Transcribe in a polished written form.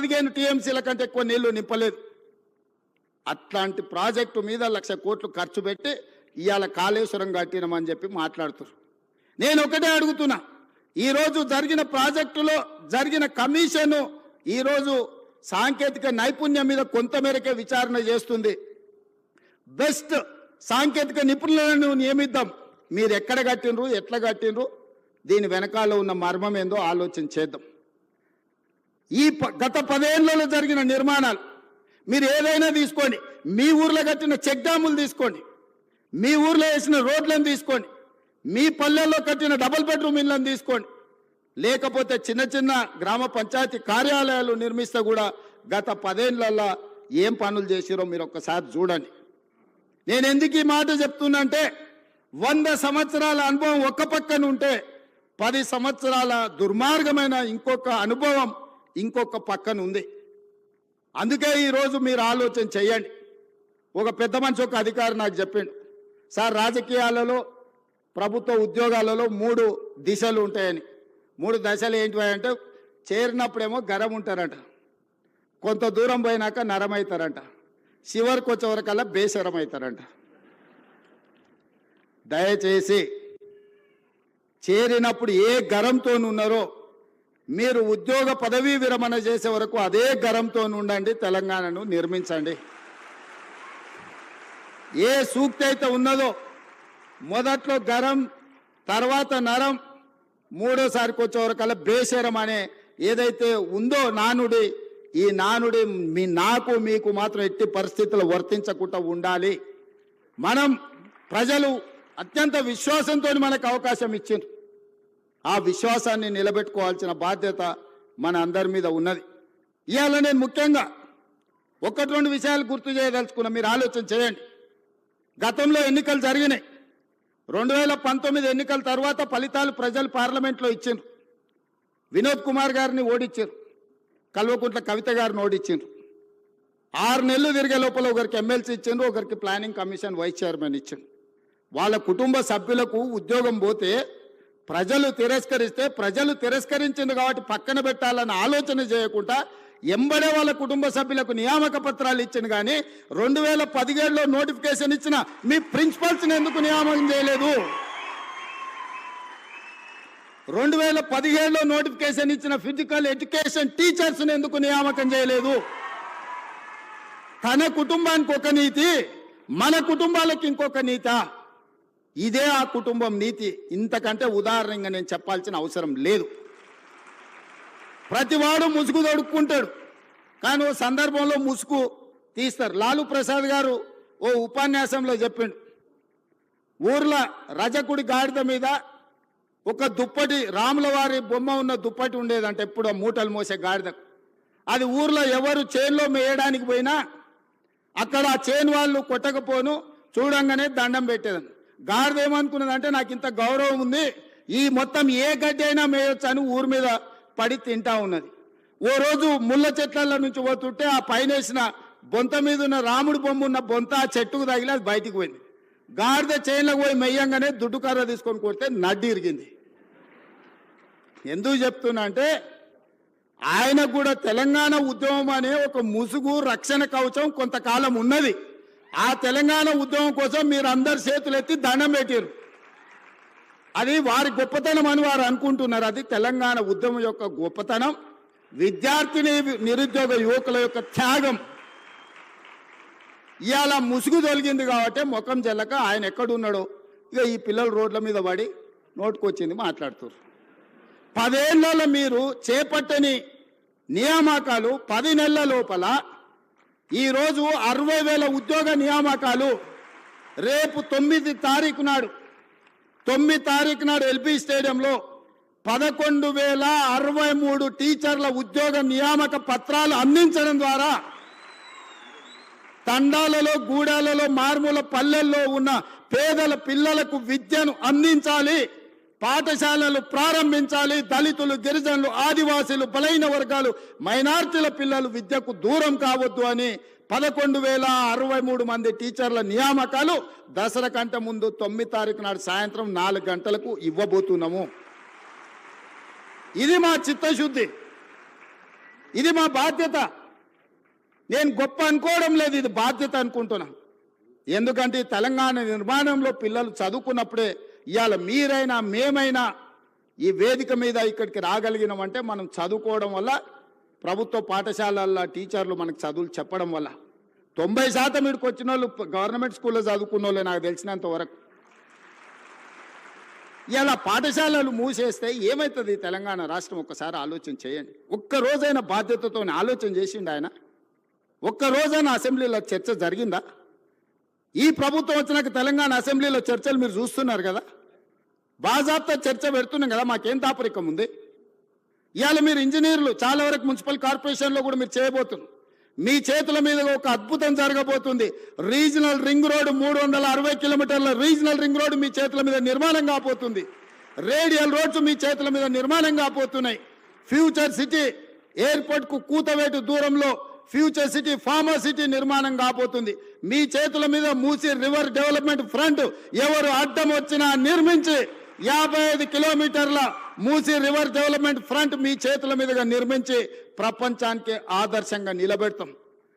15 టీఎంసీల కంటే ఎక్కువ నీళ్లు నింపలేదు. అట్లాంటి ప్రాజెక్టు మీద 1,00,000 కోట్లు ఖర్చు పెట్టి ఇవాళ కాళేశ్వరం కట్టినామని చెప్పి మాట్లాడుతున్నారు. నేను ఒకటే అడుగుతున్నా, ఈరోజు జరిగిన ప్రాజెక్టులో జరిగిన కమిషను ఈరోజు సాంకేతిక నైపుణ్యం మీద కొంతమేరకే విచారణ చేస్తుంది. బెస్ట్ సాంకేతిక నిపుణులను నియమిద్దాం. మీరు ఎక్కడ కట్టినరు, ఎట్లా కట్టినరు, దీని వెనకాల ఉన్న మర్మం ఏందో ఆలోచన చేద్దాం. ఈ గత 10 ఏళ్లలో జరిగిన నిర్మాణాలు మీరు ఏదైనా తీసుకోండి, మీ ఊర్లో కట్టిన చెక్ డ్యాములు తీసుకోండి, మీ ఊర్లో వేసిన రోడ్లను తీసుకోండి, మీ పల్లెల్లో కట్టిన డబుల్ బెడ్రూమ్ ఇళ్లను తీసుకోండి, లేకపోతే చిన్న చిన్న గ్రామ పంచాయతీ కార్యాలయాలు నిర్మిస్తే కూడా గత 10 ఏళ్లలో ఏం పనులు చేసిరో మీరు ఒక్కసారి చూడండి. నేను ఎందుకు ఈ మాట చెప్తున్నంటే 100 సంవత్సరాల అనుభవం ఒక్క పక్కన ఉంటే 10 సంవత్సరాల దుర్మార్గమైన ఇంకొక అనుభవం ఇంకొక పక్కన ఉంది. అందుకే ఈరోజు మీరు ఆలోచన చేయండి. ఒక పెద్ద మనిషి, ఒక అధికారి నాకు చెప్పిండు, సార్ రాజకీయాలలో ప్రభుత్వ ఉద్యోగాలలో 3 దిశలు ఉంటాయని. 3 దశలు ఏంటివి అంటే, చేరినప్పుడేమో గరం ఉంటారంట, కొంత దూరం పోయినాక నరం అవుతారంట, చివరికి వచ్చేవరకల్లా బేసరం అవుతారంట. దయచేసి చేరినప్పుడు ఏ గరంతో ఉన్నారో మీరు ఉద్యోగ పదవీ విరమణ చేసే వరకు అదే గరంతో ఉండండి, తెలంగాణను నిర్మించండి. ఏ సూక్తి అయితే ఉన్నదో మొదట్లో గరం, తర్వాత నరం, మూడోసారికి వచ్చేవరకల్లా బేసరం అనే ఏదైతే ఉందో నానుడి, ఈ నానుడి నాకు మీకు మాత్రం ఎట్టి పరిస్థితుల్లో వర్తించకుండా ఉండాలి. మనం ప్రజలు అత్యంత విశ్వాసంతో మనకు అవకాశం ఇచ్చిండ్రు. ఆ విశ్వాసాన్ని నిలబెట్టుకోవాల్సిన బాధ్యత మన అందరి మీద ఉన్నది. ఇవాళ నేను ముఖ్యంగా 1-2 విషయాలు గుర్తు చేయదలుచుకున్నా, మీరు ఆలోచన చేయండి. గతంలో ఎన్నికలు జరిగినాయి. 2019 ఎన్నికల తర్వాత ఫలితాలు ప్రజలు పార్లమెంట్లో ఇచ్చిండ్రు. వినోద్ కుమార్ గారిని ఓడించారు, కల్వకుంట్ల కవిత గారిని ఓడించారు. 6 నెలలు తిరిగే లోపల ఒకరికి ఎమ్మెల్సీ ఇచ్చిండ్రు, ఒకరికి ప్లానింగ్ కమిషన్ వైస్ చైర్మన్ ఇచ్చిండ్రు. వాళ్ళ కుటుంబ సభ్యులకు ఉద్యోగం పోతే ప్రజలు తిరస్కరిస్తే, ప్రజలు తిరస్కరించింది కాబట్టి పక్కన పెట్టాలని ఆలోచన చేయకుండా ఎంబడే వాళ్ళ కుటుంబ సభ్యులకు నియామక పత్రాలు ఇచ్చింది. కానీ 2017లో నోటిఫికేషన్ ఇచ్చిన మీ ప్రిన్సిపల్స్ని ఎందుకు నియామకం చేయలేదు? 2017లో నోటిఫికేషన్ ఇచ్చిన ఫిజికల్ ఎడ్యుకేషన్ టీచర్స్ని ఎందుకు నియామకం చేయలేదు? తన కుటుంబానికి ఒక నీతి, మన కుటుంబాలకు ఇంకొక నీతి. ఇదే ఆ కుటుంబం నీతి. ఇంతకంటే ఉదాహరణగా నేను చెప్పాల్సిన అవసరం లేదు. ప్రతివాడు ముసుగు తొడుక్కుంటాడు, కానీ ఓ సందర్భంలో ముసుగు తీస్తారు. లాలూ ప్రసాద్ గారు ఓ ఉపన్యాసంలో చెప్పిండు, ఊర్లో రజకుడి గాడిద మీద ఒక దుప్పటి, రాముల వారి బొమ్మ ఉన్న దుప్పటి ఉండేదంటే ఎప్పుడు మూటలు మోసే గాడిదకు. అది ఊర్లో ఎవరు చేనులో మేయడానికి పోయినా అక్కడ ఆ చేను వాళ్ళు కొట్టకపోను చూడంగానే దండం పెట్టేదని. గాడిద ఏమనుకున్నదంటే, నాకు ఇంత గౌరవం ఉంది, ఈ మొత్తం ఏ గడ్డి అయినా మేయొచ్చు అని ఊరి మీద పడి తింటా ఉన్నది. ఓ రోజు ముళ్ళ చెట్ల నుంచి పోతుంటే ఆ పైన వేసిన బొంత మీద ఉన్న రాముడి బొమ్మ ఉన్న బొంత ఆ చెట్టుకు తగిలి అది బయటికి పోయింది. గాడిద చేనులకు పోయి మెయ్యంగానే దుడ్డు కర్ర తీసుకొని కొడితే నడ్డి ఇరిగింది. ఎందుకు చెప్తున్నా అంటే, ఆయనకు కూడా తెలంగాణ ఉద్యమం అనే ఒక ముసుగు, రక్షణ కవచం కొంతకాలం ఉన్నది. ఆ తెలంగాణ ఉద్యమం కోసం మీరు అందరు చేతులెత్తి దండం పెట్టారు. అది వారి గొప్పతనం అని వారు అనుకుంటున్నారు. అది తెలంగాణ ఉద్యమం యొక్క గొప్పతనం, విద్యార్థిని నిరుద్యోగ యువకుల యొక్క త్యాగం. ఇవాళ ముసుగు తొలగింది కాబట్టి ముఖం జల్లక ఆయన ఎక్కడున్నాడో ఇక ఈ పిల్లలు రోడ్ల మీద పడి నోటుకొచ్చింది మాట్లాడుతారు. 10 ఏళ్లలో మీరు చేపట్టని నియామకాలు 10 నెలల లోపల ఈరోజు 60,000 ఉద్యోగ నియామకాలు. రేపు 9 తారీఖు నాడు ఎల్బీ స్టేడియంలో 11,063 టీచర్ల ఉద్యోగ నియామక పత్రాలు అందించడం ద్వారా తండాలలో, గూడాలలో, మారుమూల పల్లెల్లో ఉన్న పేదల పిల్లలకు విద్యను అందించాలి, పాఠశాలలు ప్రారంభించాలి. దళితులు, గిరిజనులు, ఆదివాసీలు, బలైన వర్గాలు, మైనార్టీల పిల్లలు విద్యకు దూరం కావద్దు అని 11,063 మంది టీచర్ల నియామకాలు దసరా కంటే ముందు 9 తారీఖు నాడు సాయంత్రం 4 గంటలకు ఇవ్వబోతున్నాము. ఇది మా చిత్తశుద్ధి. ఇది మా బాధ్యత. నేను గొప్ప అనుకోవడం లేదు, ఇది బాధ్యత అనుకుంటున్నా. ఎందుకంటే ఈ తెలంగాణ నిర్మాణంలో పిల్లలు చదువుకున్నప్పుడే ఇవాళ మీరైనా మేమైనా ఈ వేదిక మీద ఇక్కడికి రాగలిగినామంటే మనం చదువుకోవడం వల్ల, ప్రభుత్వ పాఠశాలల్లో టీచర్లు మనకు చదువులు చెప్పడం వల్ల. 90% ఇక్కడికి వచ్చిన వాళ్ళు గవర్నమెంట్ స్కూల్లో చదువుకున్న వాళ్ళే నాకు తెలిసినంత వరకు. ఇలా పాఠశాలలు మూసేస్తే ఏమవుతుంది తెలంగాణ రాష్ట్రం? ఒక్కసారి ఆలోచన చేయండి. ఒక్కరోజైనా బాధ్యతతో ఆలోచన చేసిండు ఆయన? ఒక్కరోజైనా అసెంబ్లీలో చర్చ జరిగిందా? ఈ ప్రభుత్వం వచ్చినాక తెలంగాణ అసెంబ్లీలో చర్చలు మీరు చూస్తున్నారు కదా, బాజాబ్తా చర్చ పెడుతున్నాం కదా, మాకేం దాపరికం ఉంది? ఇవాళ మీరు ఇంజనీర్లు చాలా వరకు మున్సిపల్ కార్పొరేషన్లో కూడా మీరు చేయబోతున్నారు. మీ చేతుల మీద ఒక అద్భుతం జరగబోతుంది. రీజనల్ రింగ్ రోడ్ 360 కిలోమీటర్ల రీజనల్ రింగ్ రోడ్ మీ చేతుల మీద నిర్మాణం కాబోతుంది. రేడియల్ రోడ్స్ మీ చేతుల మీద నిర్మాణం కాబోతున్నాయి. ఫ్యూచర్ సిటీ ఎయిర్పోర్ట్కు కూతవేటు దూరంలో ఫ్యూచర్ సిటీ ఫార్మా సిటీ నిర్మాణం కాబోతుంది. మీ చేతుల మీద మూసీ రివర్ డెవలప్మెంట్ ఫ్రంట్ ఎవరు అడ్డం వచ్చినా నిర్మించి 55 కిలోమీటర్ల మూసీ రివర్ డెవలప్మెంట్ ఫ్రంట్ మీ చేతుల మీదుగా నిర్మించి ప్రపంచానికి ఆదర్శంగా నిలబెడతాం.